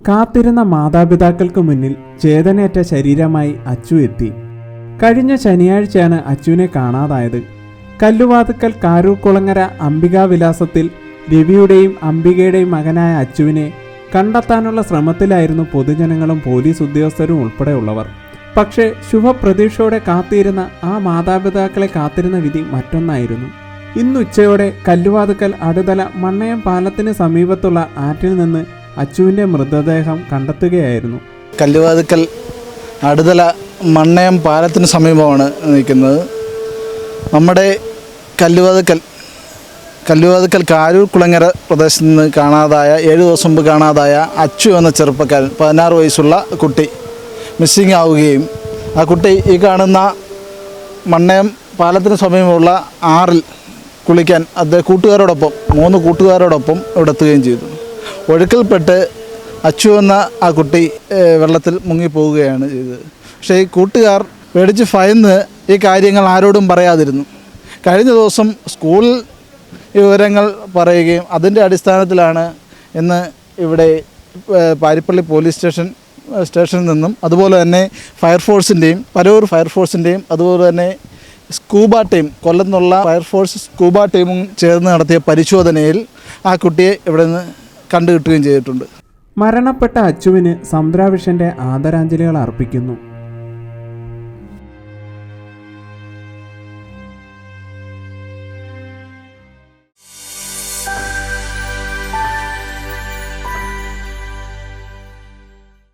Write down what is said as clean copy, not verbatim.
കാത്തിരുന്ന മാതാപിതാക്കൾക്ക് മുന്നിൽ ചേതനയേറ്റ ശരീരമായി അച്ചു എത്തി. കഴിഞ്ഞ ശനിയാഴ്ചയാണ് അച്ചുവിനെ കാണാതായത്. കല്ലുവാതുക്കൽ കാരൂർകുളങ്ങര അംബികാവിലാസത്തിൽ രവിയുടെയും അംബികയുടെയും മകനായ അച്ചുവിനെ കണ്ടെത്താനുള്ള ശ്രമത്തിലായിരുന്നു പൊതുജനങ്ങളും പോലീസ് ഉദ്യോഗസ്ഥരും ഉൾപ്പെടെയുള്ളവർ. പക്ഷേ ശുഭപ്രതീക്ഷയോടെ കാത്തിരുന്ന ആ മാതാപിതാക്കളെ കാത്തിരുന്ന വിധി മറ്റൊന്നായിരുന്നു. ഇന്നുച്ചയോടെ കല്ലുവാതുക്കൽ അടുതല മണ്ണയം പാലത്തിന് സമീപത്തുള്ള ആറ്റിൽ നിന്ന് അച്ചുവിൻ്റെ മൃതദേഹം കണ്ടെത്തുകയായിരുന്നു. കല്ലുവാതുക്കൽ അടുതല മണ്ണയം പാലത്തിന് സമീപമാണ് നിൽക്കുന്നത്. നമ്മുടെ കല്ലുവാതുക്കൽ കാരൂർകുളങ്ങര പ്രദേശത്ത് നിന്ന് കാണാതായ 7 ദിവസം മുമ്പ് കാണാതായ അച്ചു എന്ന ചെറുപ്പക്കാരൻ 16 വയസ്സുള്ള കുട്ടി മിസ്സിംഗ് ആവുകയും ആ കുട്ടി ഈ കാണുന്ന മണ്ണയം പാലത്തിന് സമീപമുള്ള ആറിൽ കുളിക്കാൻ കൂട്ടുകാരോടൊപ്പം 3 കൂട്ടുകാരോടൊപ്പം ഇവിടെ എത്തുകയും ചെയ്തു. ഒഴുക്കിൽപ്പെട്ട് അച്ചു എന്ന ആ കുട്ടി വെള്ളത്തിൽ മുങ്ങിപ്പോവുകയാണ് ചെയ്തത്. പക്ഷേ ഈ കൂട്ടുകാർ പേടിച്ച് ഭയന്ന് ഈ കാര്യങ്ങൾ ആരോടും പറയാതിരുന്നു. കഴിഞ്ഞ ദിവസം സ്കൂളിൽ വിവരങ്ങൾ പറയുകയും അതിൻ്റെ അടിസ്ഥാനത്തിലാണ് ഇന്ന് ഇവിടെ പാരിപ്പള്ളി പോലീസ് സ്റ്റേഷനിൽ നിന്നും അതുപോലെ തന്നെ ഫയർഫോഴ്സിൻ്റെയും പരൂർ ഫയർഫോഴ്സിൻ്റെയും അതുപോലെ തന്നെ സ്കൂബ ടീം കൊല്ലം നിന്നുള്ള ഫയർഫോഴ്സ് സ്കൂബ ടീമും ചേർന്ന് നടത്തിയ പരിശോധനയിൽ ആ കുട്ടിയെ ഇവിടെ നിന്ന് കണ്ടുകിട്ടുകയും ചെയ്തിട്ടുണ്ട്. മരണപ്പെട്ട അച്ചുവിന് സമുദ്രാവിഷൻ്റെ ആദരാഞ്ജലികൾ അർപ്പിക്കുന്നു.